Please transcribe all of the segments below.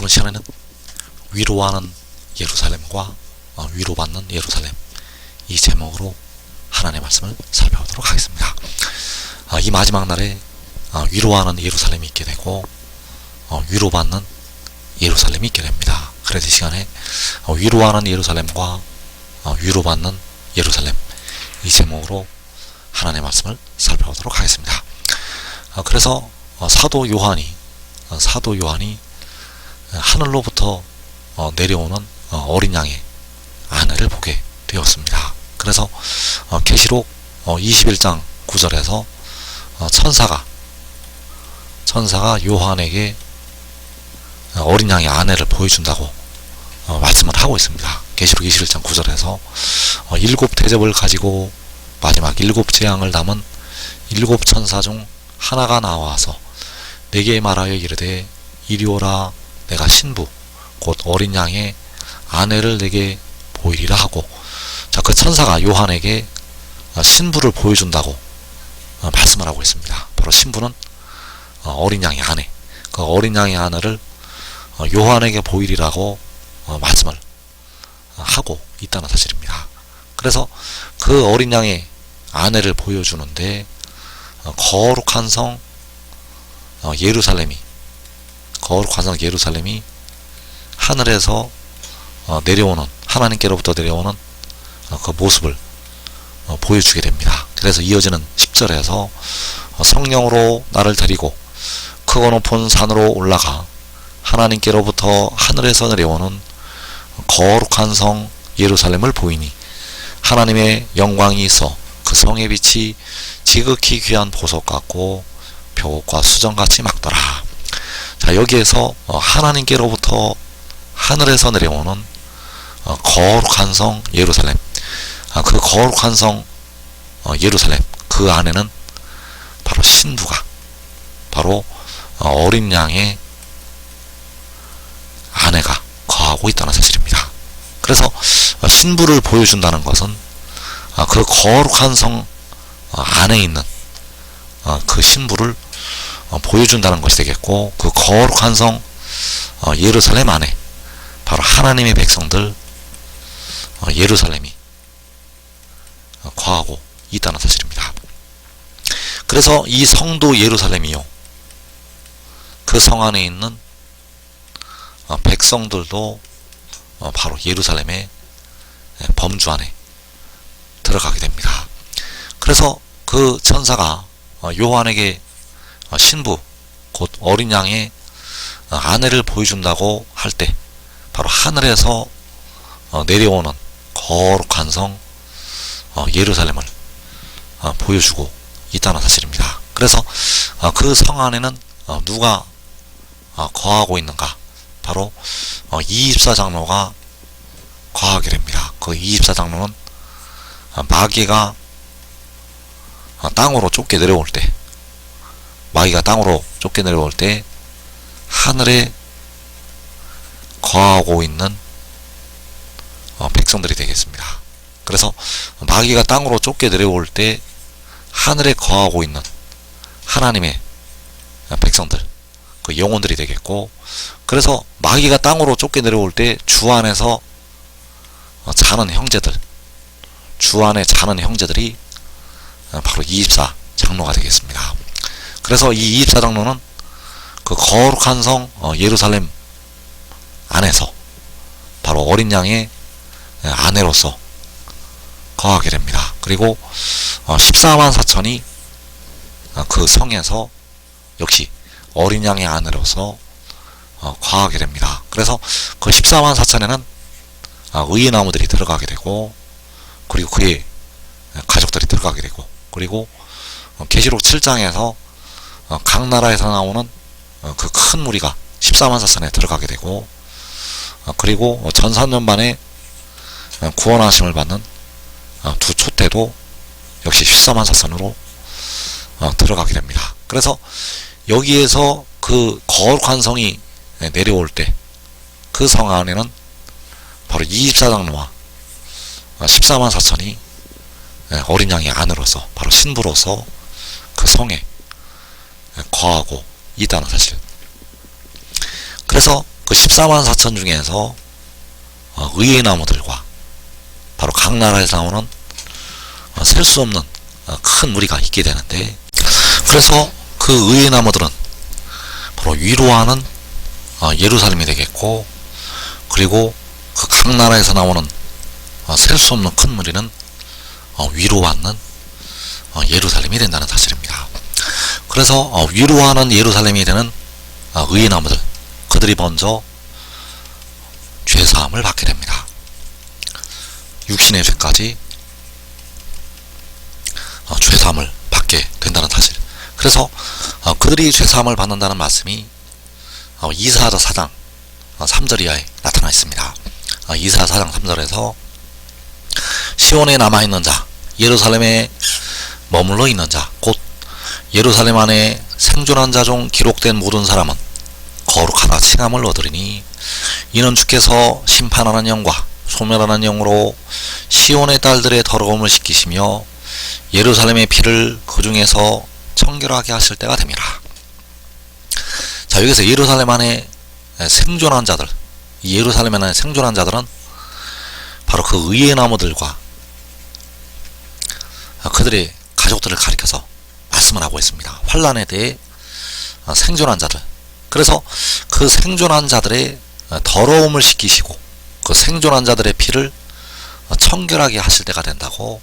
이번 시간에는 위로하는 예루살렘과 위로받는 예루살렘, 이 제목으로 하나님의 말씀을 살펴보도록 하겠습니다. 이 마지막 날에 위로하는 예루살렘이 있게 되고 위로받는 예루살렘이 있게 됩니다. 그래서 이 시간에 위로하는 예루살렘과 위로받는 예루살렘, 이 제목으로 하나님의 말씀을 살펴보도록 하겠습니다. 그래서 사도 요한이 하늘로부터 내려오는 어린 양의 아내를 보게 되었습니다. 그래서 계시록 21장 9절에서 천사가 요한에게 어린 양의 아내를 보여준다고 말씀을 하고 있습니다. 계시록 21장 9절에서 일곱 대접을 가지고 마지막 일곱 재앙을 담은 일곱 천사 중 하나가 나와서 내게 말하여 이르되 이리 오라, 내가 신부 곧 어린 양의 아내를 내게 보이리라 하고, 그 천사가 요한에게 신부를 보여준다고 말씀을 하고 있습니다. 바로 신부는 어린 양의 아내, 그 어린 양의 아내를 요한에게 보이리라고 말씀을 하고 있다는 사실입니다. 그래서 그 어린 양의 아내를 보여주는데 거룩한 성 예루살렘이 하늘에서 내려오는, 하나님께로부터 내려오는 그 모습을 보여주게 됩니다. 그래서 이어지는 10절에서 성령으로 나를 데리고 크고 높은 산으로 올라가 하나님께로부터 하늘에서 내려오는 거룩한 성 예루살렘을 보이니 하나님의 영광이 있어 그 성의 빛이 지극히 귀한 보석 같고 벽과 수정같이 막더라. 여기에서 하나님께로부터 하늘에서 내려오는 거룩한 성 예루살렘, 그 거룩한 성 예루살렘, 그 안에는 바로 신부가, 바로 어린 양의 아내가 거하고 있다는 사실입니다. 그래서 신부를 보여준다는 것은 그 거룩한 성 안에 있는 그 신부를 보여준다는 것이 되겠고, 그 거룩한 성 예루살렘 안에 바로 하나님의 백성들 예루살렘이 거하고 있다는 사실입니다. 그래서 이 성도 예루살렘이요, 그 성 안에 있는 백성들도 바로 예루살렘의 범주 안에 들어가게 됩니다. 그래서 그 천사가 요한에게 신부 곧 어린 양의 아내를 보여준다고 할 때 바로 하늘에서 내려오는 거룩한 성 예루살렘을 보여주고 있다는 사실입니다. 그래서 그 성 안에는 누가 거하고 있는가? 바로 24장로가 거하게 됩니다. 그 24장로는 마귀가 땅으로 쫓겨 내려올 때 하늘에 거하고 있는 백성들이 되겠습니다. 그래서 마귀가 땅으로 쫓겨 내려올 때 하늘에 거하고 있는 하나님의 백성들, 그 영혼들이 되겠고, 그래서 마귀가 땅으로 쫓겨 내려올 때 주 안에서 자는 형제들, 주 안에 자는 형제들이 바로 24장로가 되겠습니다. 그래서 이 24장로는 그 거룩한 성 예루살렘 안에서 바로 어린 양의 아내로서 거하게 됩니다. 그리고 14만 4천이 그 성에서 역시 어린 양의 아내로서 거하게 됩니다. 그래서 그 14만 4천에는 의의 나무들이 들어가게 되고, 그리고 그의 가족들이 들어가게 되고, 그리고 계시록 7장에서 각 나라에서 나오는 그 큰 무리가 14만 4천에 들어가게 되고, 그리고 전산년반에 구원하심을 받는 두 촛대도 역시 14만 4천으로 들어가게 됩니다. 그래서 여기에서 그 거룩한 성이 내려올 때 그 성 안에는 바로 24장로와 14만 4천이 어린 양의 아내로서, 바로 신부로서 그 성에 거하고 있다는 사실. 그래서 그 14만 4천 중에서 의의 나무들과 바로 각 나라에서 나오는 셀 수 없는 큰 무리가 있게 되는데, 그래서 그 의의 나무들은 바로 위로하는 예루살렘이 되겠고, 그리고 그 각 나라에서 나오는 셀 수 없는 큰 무리는 위로받는 예루살렘이 된다는 사실입니다. 그래서 위로하는 예루살렘이 되는 의의 나무들, 그들이 먼저 죄사함을 받게 됩니다. 육신의 죄까지 죄사함을 받게 된다는 사실. 그래서 그들이 죄사함을 받는다는 말씀이 이사야서 4장 3절 이하에 나타나 있습니다. 이사야 4장 3절에서 시온에 남아있는 자, 예루살렘에 머물러 있는 자, 곧 예루살렘 안에 생존한 자 중 기록된 모든 사람은 거룩하다 칭함을 얻으리니, 이는 주께서 심판하는 영과 소멸하는 영으로 시온의 딸들의 더러움을 씻기시며 예루살렘의 피를 그 중에서 청결하게 하실 때가 됨이라. 자, 여기서 예루살렘 안에 생존한 자들, 이 예루살렘 안에 생존한 자들은 바로 그 의의 나무들과 그들의 가족들을 가리켜서 말씀을 하고 있습니다. 환란에 대해 생존한 자들, 그래서 그 생존한 자들의 더러움을 씻기시고 그 생존한 자들의 피를 청결하게 하실 때가 된다고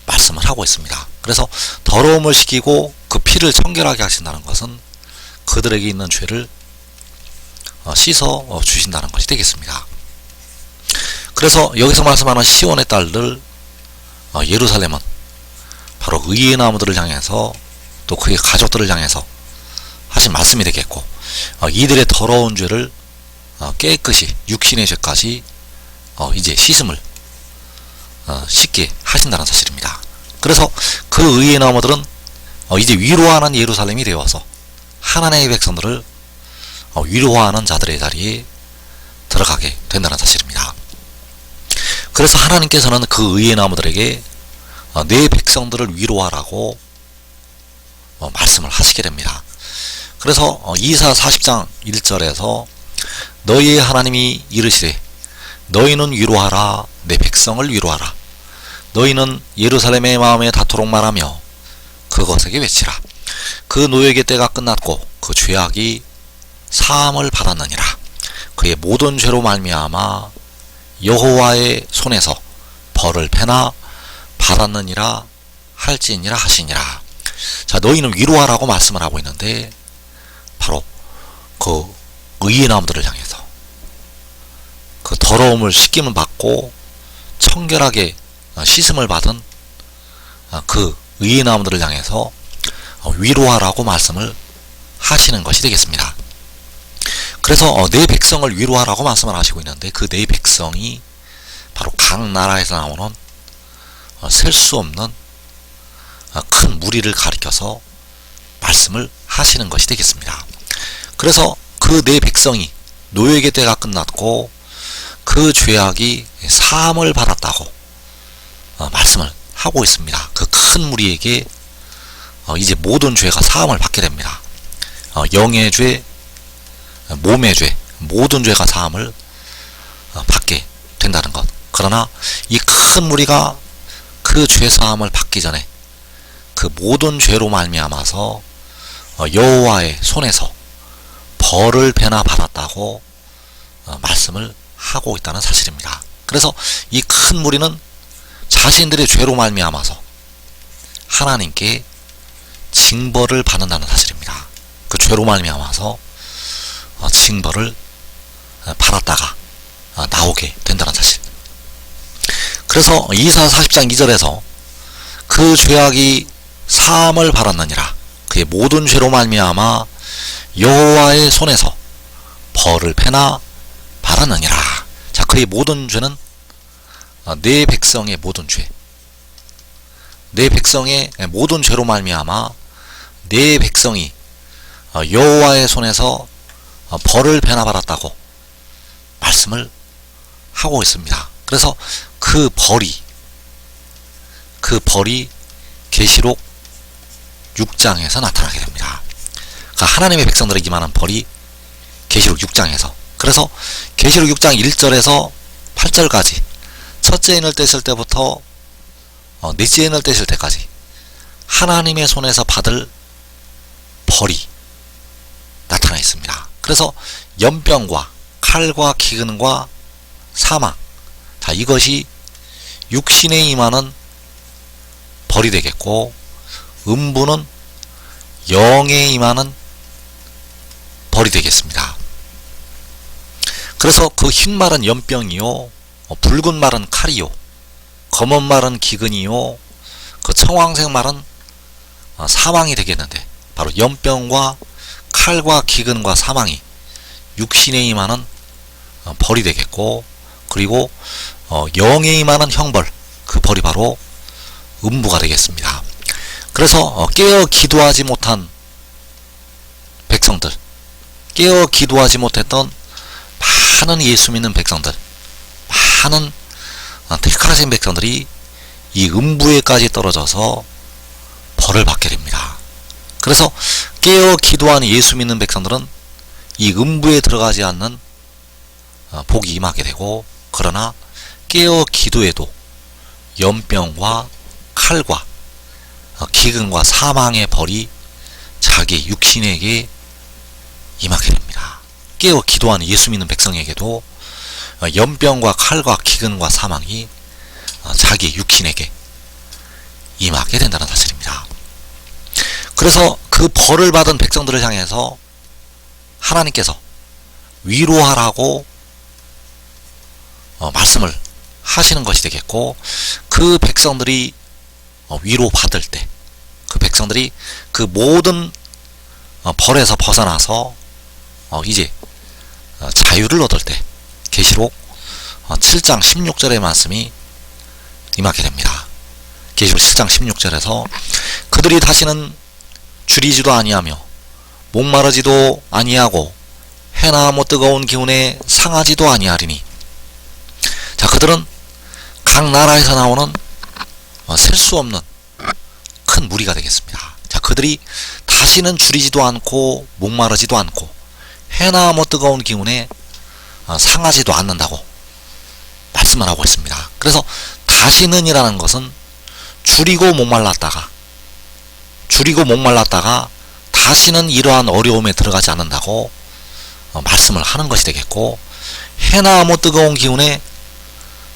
말씀을 하고 있습니다. 그래서 더러움을 씻기고 그 피를 청결하게 하신다는 것은 그들에게 있는 죄를 씻어 주신다는 것이 되겠습니다. 그래서 여기서 말씀하는 시온의 딸들, 예루살렘은 바로 의의 나무들을 향해서 또 그의 가족들을 향해서 하신 말씀이 되겠고, 이들의 더러운 죄를 깨끗이 육신의 죄까지 이제 씻음을 씻게 하신다는 사실입니다. 그래서 그 의의 나무들은 이제 위로하는 예루살렘이 되어서 하나님의 백성들을 위로하는 자들의 자리에 들어가게 된다는 사실입니다. 그래서 하나님께서는 그 의의 나무들에게 내 백성들을 위로하라고 말씀을 하시게 됩니다. 그래서 이사야 40장 1절에서 너희의 하나님이 이르시되 너희는 위로하라, 내 백성을 위로하라. 너희는 예루살렘의 마음에 닿도록 말하며 그것에게 외치라. 그 노예의 때가 끝났고 그 죄악이 사함을 받았느니라. 그의 모든 죄로 말미암아 여호와의 손에서 벌을 패나 받았느니라 할지니라 하시니라. 자, 너희는 위로하라고 말씀을 하고 있는데, 바로 그 의의 나무들을 향해서 그 더러움을 씻김을 받고 청결하게 씻음을 받은 그 의의 나무들을 향해서 위로하라고 말씀을 하시는 것이 되겠습니다. 그래서 내 백성을 위로하라고 말씀을 하시고 있는데, 그 내 백성이 바로 각 나라에서 나오는 셀 수 없는 큰 무리를 가리켜서 말씀을 하시는 것이 되겠습니다. 그래서 그 내 백성이 노예의 때가 끝났고 그 죄악이 사함을 받았다고 말씀을 하고 있습니다. 그 큰 무리에게 이제 모든 죄가 사함을 받게 됩니다. 영의 죄, 몸의 죄, 모든 죄가 사함을 받게 된다는 것. 그러나 이 큰 무리가 그 죄 사함을 받기 전에 그 모든 죄로 말미암아서 여호와의 손에서 벌을 배나 받았다고 말씀을 하고 있다는 사실입니다. 그래서 이 큰 무리는 자신들의 죄로 말미암아서 하나님께 징벌을 받는다는 사실입니다. 그 죄로 말미암아서 징벌을 받았다가 나오게 된다는 사실. 그래서 이사야 40장 2절에서 그 죄악이 사함을 받았느니라. 그의 모든 죄로 말미암아 여호와의 손에서 벌을 패나 받았느니라. 자, 그의 모든 죄는 내 백성의 모든 죄, 내 백성의 모든 죄로 말미암아 내 백성이 여호와의 손에서 벌을 배나 받았다고 말씀을 하고 있습니다. 그래서 그 벌이 계시록 6장에서 나타나게 됩니다. 그러니까 하나님의 백성들에게 임하는 벌이 계시록 6장에서 그래서 계시록 6장 1절에서 8절까지 첫째 인을 떼실 때부터 넷째 인을 떼실 때까지 하나님의 손에서 받을 벌이 나타나 있습니다. 그래서 연병과 칼과 기근과 사망, 자, 이것이 육신에 임하는 벌이 되겠고, 음부는 영에 임하는 벌이 되겠습니다. 그래서 그 흰 말은 연병이요, 붉은 말은 칼이요, 검은 말은 기근이요, 그 청황색 말은 사망이 되겠는데, 바로 연병과 칼과 기근과 사망이 육신에 임하는 벌이 되겠고, 그리고 영에 임하는 형벌, 그 벌이 바로 음부가 되겠습니다. 그래서 깨어 기도하지 못한 백성들, 깨어 기도하지 못했던 많은 예수 믿는 백성들, 많은 택하신 백성들이 이 음부에까지 떨어져서 벌을 받게 됩니다. 그래서 깨어 기도하는 예수 믿는 백성들은 이 음부에 들어가지 않는 복이 임하게 되고, 그러나 깨어 기도에도 연병과 칼과 기근과 사망의 벌이 자기 육신에게 임하게 됩니다. 깨어 기도하는 예수 믿는 백성에게도 연병과 칼과 기근과 사망이 자기 육신에게 임하게 된다는 사실입니다. 그래서 그 벌을 받은 백성들을 향해서 하나님께서 위로하라고 말씀을 하시는 것이 되겠고, 그 백성들이 위로받을 때, 그 백성들이 그 모든 벌에서 벗어나서 이제 자유를 얻을 때, 계시록 7장 16절의 말씀이 임하게 됩니다. 계시록 7장 16절에서 그들이 다시는 줄이지도 아니하며 목마르지도 아니하고 해나 못 뜨거운 기운에 상하지도 아니하리니, 자, 그들은 각 나라에서 나오는 셀 수 없는 큰 무리가 되겠습니다. 자, 그들이 다시는 줄이지도 않고 목마르지도 않고 해나 못 뜨거운 기운에 상하지도 않는다고 말씀을 하고 있습니다. 그래서 다시는 이라는 것은 줄이고 목말랐다가 다시는 이러한 어려움에 들어가지 않는다고 말씀을 하는 것이 되겠고, 해나 못 뜨거운 기운에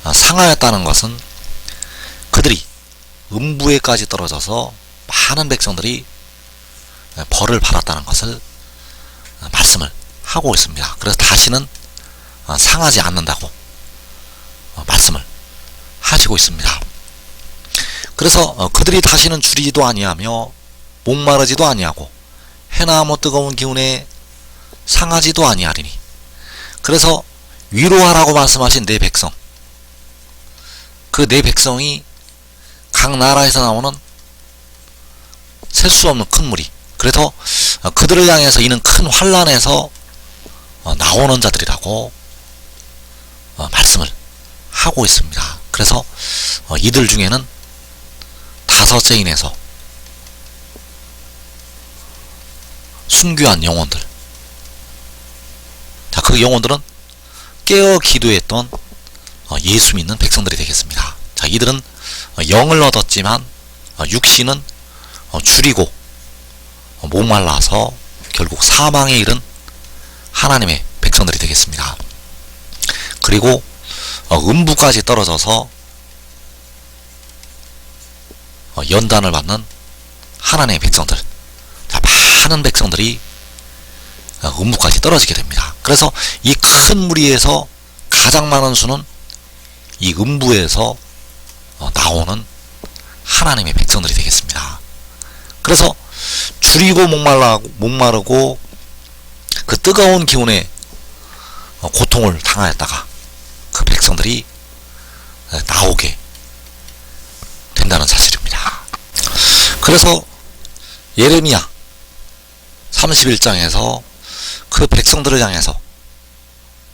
상하였다는 것은 그들이 음부에까지 떨어져서 많은 백성들이 벌을 받았다는 것을 말씀을 하고 있습니다. 그래서 다시는 상하지 않는다고 말씀을 하시고 있습니다. 그래서 그들이 다시는 줄이지도 아니하며 목마르지도 아니하고 해나 못 뜨거운 기운에 상하지도 아니하리니, 그래서 위로하라고 말씀하신 내 백성, 그 내 백성이 각 나라에서 나오는 셀 수 없는 큰 무리, 그래서 그들을 향해서 이는 큰 환난에서 나오는 자들이라고 말씀을 하고 있습니다. 그래서 이들 중에는 다섯째 인에서 순교한 영혼들, 자, 그 영혼들은 깨어 기도했던 예수 믿는 백성들이 되겠습니다. 자, 이들은 영을 얻었지만 육신은 줄이고 목말라서 결국 사망에 이른 하나님의 백성들이 되겠습니다. 그리고 음부까지 떨어져서 연단을 받는 하나님의 백성들, 자, 많은 백성들이 음부까지 떨어지게 됩니다. 그래서 이 큰 무리에서 가장 많은 수는 이 음부에서 나오는 하나님의 백성들이 되겠습니다. 그래서 줄이고 목마르고 그 뜨거운 기운에 고통을 당하였다가 그 백성들이 나오게 된다는 사실입니다. 그래서 예레미야 31장에서 그 백성들을 향해서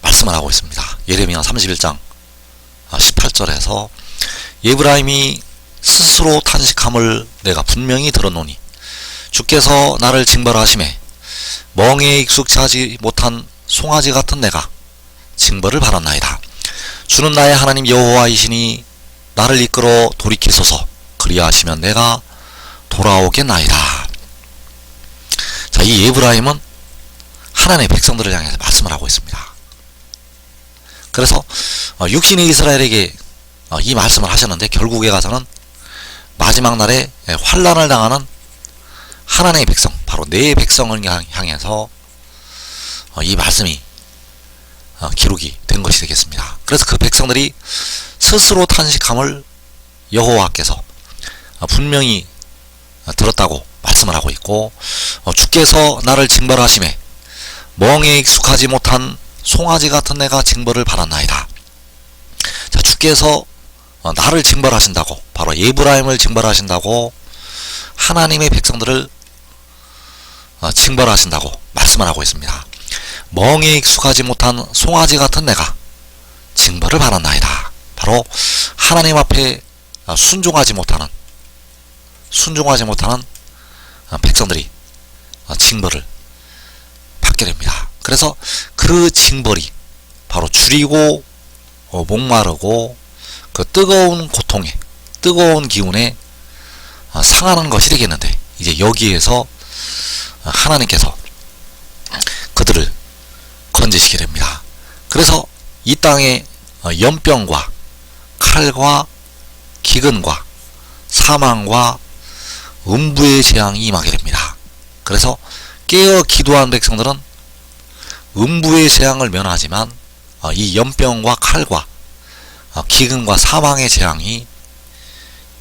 말씀을 하고 있습니다. 예레미야 31장 18절에서 에브라임이 스스로 탄식함을 내가 분명히 들었노니 주께서 나를 징벌하심에 멍에에 익숙하지 못한 송아지 같은 내가 징벌을 받았나이다. 주는 나의 하나님 여호와이시니 나를 이끌어 돌이키소서. 그리하시면 내가 돌아오겠나이다. 자, 이 에브라임은 하나님의 백성들을 향해서 말씀을 하고 있습니다. 그래서 육신의 이스라엘에게 이 말씀을 하셨는데, 결국에 가서는 마지막 날에 환난을 당하는 하나님의 백성, 바로 내 백성을 향해서 이 말씀이 기록이 된 것이 되겠습니다. 그래서 그 백성들이 스스로 탄식함을 여호와께서 분명히 들었다고 말씀을 하고 있고, 주께서 나를 징벌하심에 멍에 익숙하지 못한 송아지 같은 내가 징벌을 받았나이다. 자, 주께서 나를 징벌하신다고, 바로 에브라임을 징벌하신다고, 하나님의 백성들을 징벌하신다고 말씀을 하고 있습니다. 멍에 익숙하지 못한 송아지 같은 내가 징벌을 받았나이다. 바로 하나님 앞에 순종하지 못하는 백성들이 징벌을 받게 됩니다. 그래서 그 징벌이 바로 줄이고 목마르고 그 뜨거운 고통에, 뜨거운 기운에 상하는 것이 되겠는데, 이제 여기에서 하나님께서 그들을 건지시게 됩니다. 그래서 이 땅에 연병과 칼과 기근과 사망과 음부의 재앙이 임하게 됩니다. 그래서 깨어 기도한 백성들은 음부의 재앙을 면하지만 이 연병과 칼과 기근과 사망의 재앙이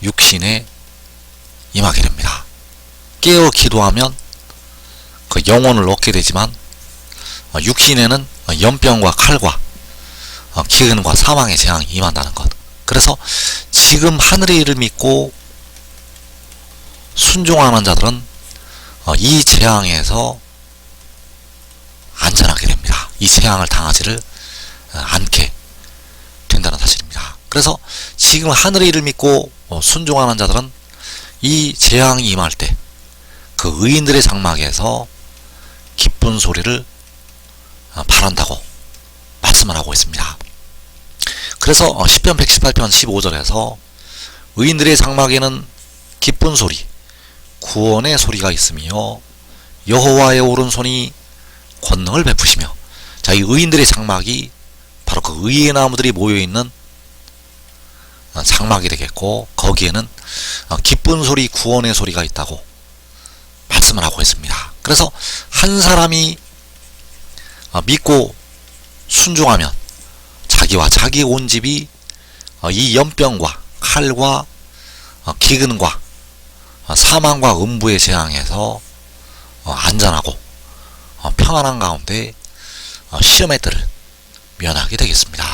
육신에 임하게 됩니다. 깨어 기도하면 그 영혼을 얻게 되지만 육신에는 연병과 칼과 기근과 사망의 재앙이 임한다는 것. 그래서 지금 하늘의 일을 믿고 순종하는 자들은 이 재앙에서 안전하게 됩니다. 이 재앙을 당하지를 않게 된다는 사실입니다. 그래서 지금 하늘의 일을 믿고 순종하는 자들은 이 재앙이 임할 때 그 의인들의 장막에서 기쁜 소리를 바란다고 말씀을 하고 있습니다. 그래서 시편 118편 15절에서 의인들의 장막에는 기쁜 소리, 구원의 소리가 있으며 여호와의 오른손이 권능을 베푸시며, 자, 이 의인들의 장막이 바로 그 의의 나무들이 모여있는 장막이 되겠고, 거기에는 기쁜 소리, 구원의 소리가 있다고 말씀을 하고 있습니다. 그래서 한 사람이 믿고 순종하면 자기와 자기 온 집이 이 연병과 칼과 기근과 사망과 음부의 재앙에서 안전하고 평안한 가운데 시험의 때를 면하게 되겠습니다.